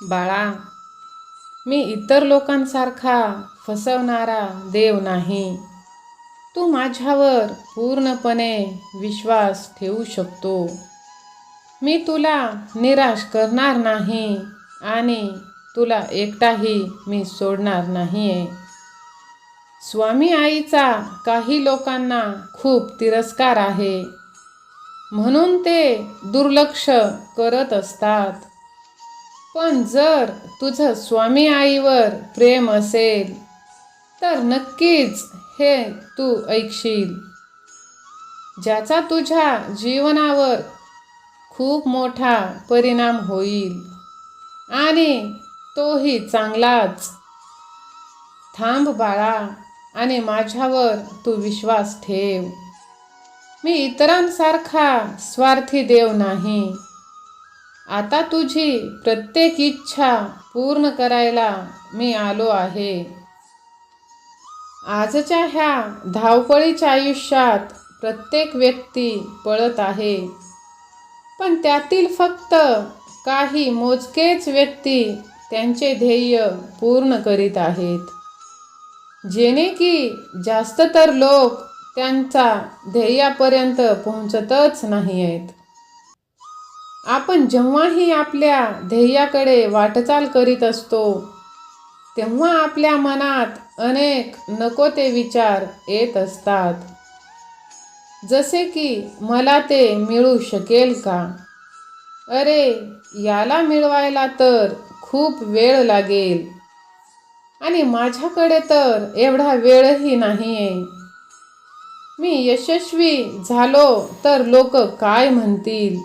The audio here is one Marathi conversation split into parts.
बाळा, मी इतर लोकांसारखा फसवणारा देव नाही. तू माझ्यावर पूर्णपणे विश्वास ठेवू शकतो. मी तुला निराश करणार नाही आणि तुला एकटाही मी सोडणार नाहीये. स्वामी आईचा काही लोकांना खूप तिरस्कार आहे, म्हणून ते दुर्लक्ष करत असतात. पण जर तुझं स्वामी आईवर प्रेम असेल तर नक्कीच हे तू ऐकशील, ज्याचा तुझ्या जीवनावर खूप मोठा परिणाम होईल आणि तोही चांगलाच. थांब बाळा आणि माझ्यावर तू विश्वास ठेव. मी इतरांसारखा स्वार्थी देव नाही. आता तुझी प्रत्येक इच्छा पूर्ण करायला मी आलो आहे. आजच्या ह्या धावपळीच्या आयुष्यात प्रत्येक व्यक्ती पळत आहे, पण त्यातील फक्त काही मोजकेच व्यक्ती त्यांचे ध्येय पूर्ण करीत आहेत, जेणे की जास्त तर लोक त्यांच्या ध्येयापर्यंत पोहोचतच नाही आहेत. आपण जेव्हाही आपल्या ध्येयाकडे वाटचाल करीत असतो तेव्हा आपल्या मनात अनेक नको ते विचार येत असतात, जसे की मला ते मिळू शकेल का? अरे, याला मिळवायला तर खूप वेळ लागेल आणि माझ्याकडे तर एवढा वेळही नाहीये. मी यशस्वी झालो तर लोक काय म्हणतील?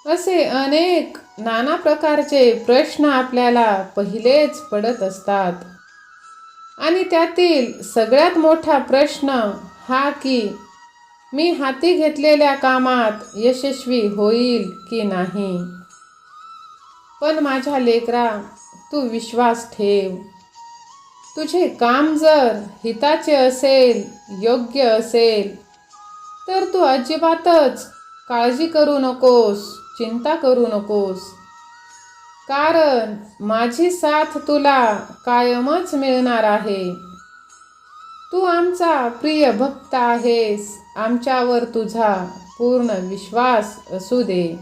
असे अनेक नाना प्रकारचे प्रश्न आपल्याला पहिलेच पडत असतात. आणि त्यातील सगळ्यात मोठा प्रश्न हा की मी हाती घेतलेल्या कामात यशस्वी होईल की नाही. पण माझ्या लेकरा, तू विश्वास ठेव. तुझे काम जर हिताचे असेल, योग्य असेल, तर तू अजिबातच काळजी करू नकोस, चिंता करू नकोस. कारण माझी साथ तुला कायमच मिळणार आहे. तू आमचा प्रिय भक्त आहेस. आमच्यावर तुझा पूर्ण विश्वास असू दे.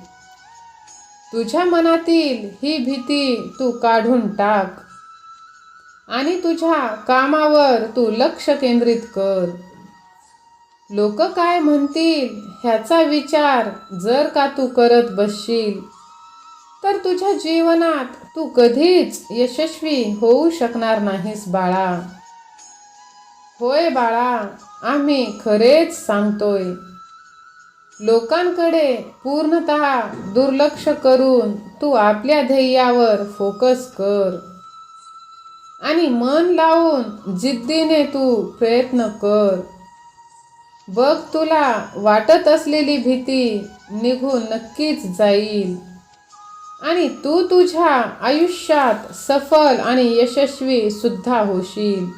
तुझ्या मनातील ही भीती तू काढून टाक आणि तुझ्या कामावर तू लक्ष केंद्रित कर. लोक काय म्हणतील ह्याचा विचार जर का तू करत बसशील तर तुझ्या जीवनात तू कधीच यशस्वी होऊ शकणार नाहीस बाळा. होय बाळा, आम्ही खरेच सांगतोय. लोकांकडे पूर्णतः दुर्लक्ष करून तू आपल्या ध्येयावर फोकस कर आणि मन लावून जिद्दीने तू प्रयत्न कर. बघ, तुला वाटत असलेली भीती निघून नक्कीच जाईल आणि तू तुझ्या आयुष्यात सफल आणि यशस्वी सुद्धा होशील.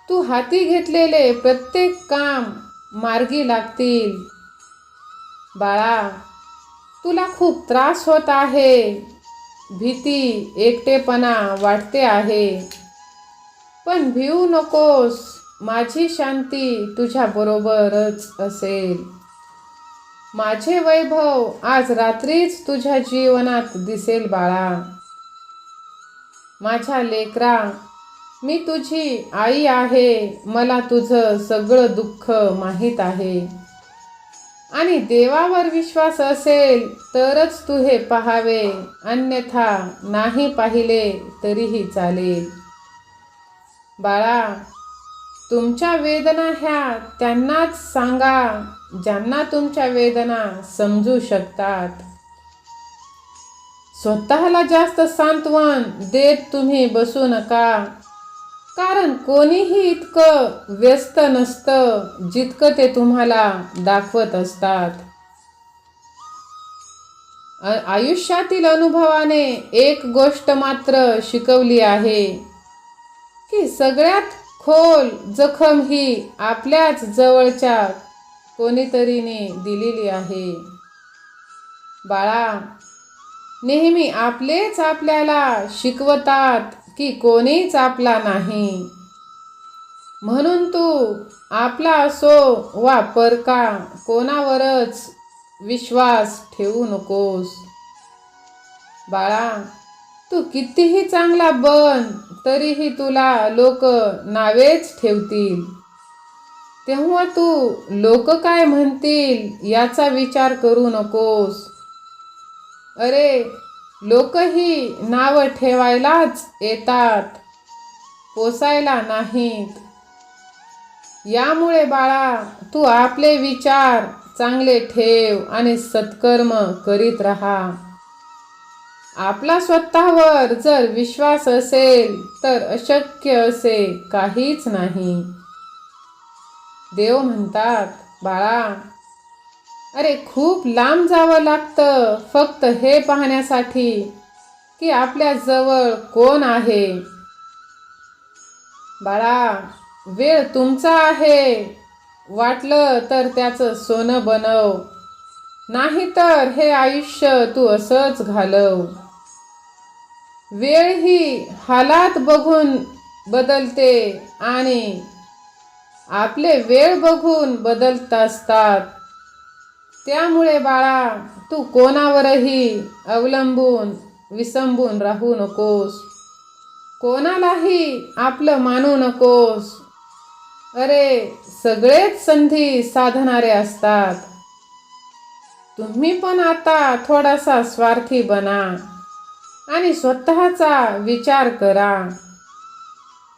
तू हाती घेतलेले प्रत्येक काम मार्गी लागतील. बाळा, तुला खूप त्रास होत आहे, भीती, एकटेपणा वाटते आहे, पण भिवू नकोस. माझी शांती तुझ्या बरोबरच असेल. माझे वैभव आज रात्रीच तुझ्या जीवनात दिसेल बाळा. माझ्या लेकरा, मी तुझी आई आहे. मला तुझं सगळं दुःख माहीत आहे आणि देवावर विश्वास असेल तरच तू हे पाहावे, अन्यथा नाही पाहिले तरीही चालेल. बाळा, तुमच्या वेदना ह्या त्यांनाच सांगा ज्यांना तुमच्या वेदना समजू शकतात. स्वतःला जास्त सांत्वन देत तुम्ही बसू नका, कारण कोणीही इतकं व्यस्त नसतं जितकं ते तुम्हाला दाखवत असतात. आयुष्यातील अनुभवाने एक गोष्ट मात्र शिकवली आहे की सगळ्यात खोल जखम ही आपल्याच जवळच्या कोणीतरीने दिलेली आहे. बाळा, नेहमी आपलेच आपल्याला शिकवतात की कोणीच आपला नाही. म्हणून तू आपला असो वा परका कोणावरच विश्वास ठेवू नकोस. बाळा, तू कितीही चांगला बन तरीही तुला लोक नावेच ठेवतील. तेव्हा तू लोक काय म्हणतील याचा विचार करू नकोस. अरे, लोकही नाव ठेवायलाच येतात, पोसायला नाहीत. यामुळे बाळा, तू आपले विचार चांगले ठेव आणि सत्कर्म करीत राहा. आपला स्वतःवर जर विश्वास असेल तर अशक्य असे काहीच नाही. देव म्हणतात, बाळा, अरे खूप लांब जावं लागतं फक्त हे पाहण्यासाठी की आपल्या जवळ कोण आहे. बाळा, वेळ तुमचा आहे. वाटलं तर त्याचं सोनं बनव, नाहीतर हे आयुष्य तू असंच घालव. वेळ ही हालात बघून बदलते आणि आपले वेळ बघून बदलत असतात. त्यामुळे बाळा, तू कोणावरही अवलंबून विसंबून राहू नकोस. कोणालाही आपलं मानू नकोस. अरे, सगळेच संधी साधणारे असतात. तुम्ही पण आता थोडासा स्वार्थी बना आणि स्वतःचा विचार करा.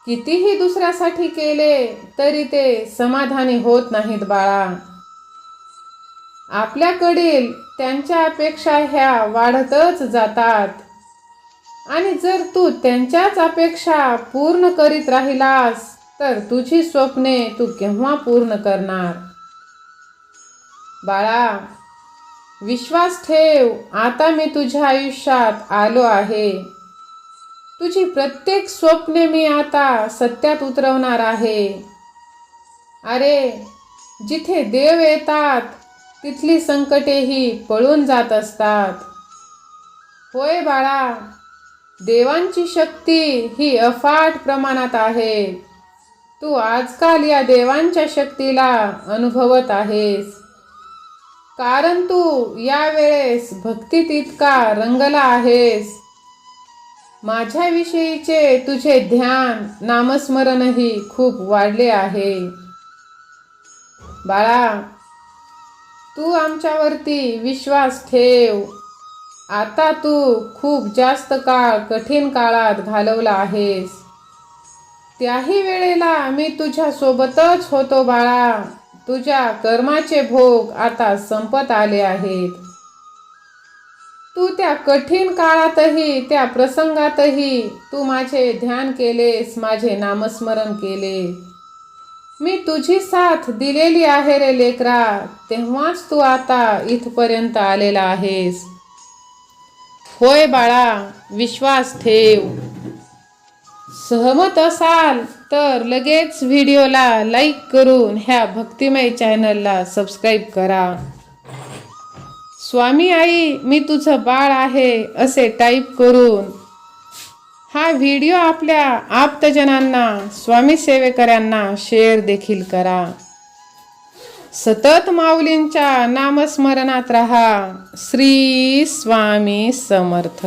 कितीही दुसऱ्यासाठी केले तरी ते समाधानी होत नाहीत बाळा. आपल्याकडील त्यांच्या अपेक्षा ह्या वाढतच जातात आणि जर तू त्यांच्याच अपेक्षा पूर्ण करीत राहिलास तर तुझी स्वप्ने तू केव्हा पूर्ण करणार. बाळा, विश्वास ठेव, आता मी तुझ्या आयुष्यात आलो आहे. तुझी प्रत्येक स्वप्ने मी आता सत्यात उतरवणार आहे. अरे, जिथे देव येतात तिथली संकटेही पळून जात असतात. होय बाळा, देवांची शक्ती ही अफाट प्रमाणात आहे. तू आजकाल या देवांच्या शक्तीला अनुभवत आहेस, कारण तू यावेळेस भक्तीत इतका रंगला आहेस. माझ्याविषयीचे तुझे ध्यान नामस्मरणही खूप वाढले आहे. बाळा, तू आमच्यावरती विश्वास ठेव. आता तू खूप जास्त काळ कठीण काळात घालवला आहेस. त्याही वेळेला मी तुझ्या सोबतच होतो बाळा. तुझ्या कर्माचे भोग आता संपत आले आहेत. तू त्या कठीण काळातही, त्या प्रसंगातही तू माझे ध्यान केलेस, माझे नामस्मरण केले. मी तुझी साथ दिलेली आहे रे लेकरा, तेव्हाच तू आता इथपर्यंत आलेला आहेस. होय बाळा, विश्वास ठेव. सहमत असाल तर लगेच व्हिडिओला लाईक करून ह्या भक्तिमय चॅनलला सबस्क्राईब करा. स्वामी आई, मी तुझं बाळ आहे असे टाईप करून हा व्हिडिओ आपल्या आप्तजनांना, स्वामी सेवेकऱ्यांना शेअर देखील करा. सतत माऊलींच्या नामस्मरणात रहा. श्री स्वामी समर्थ.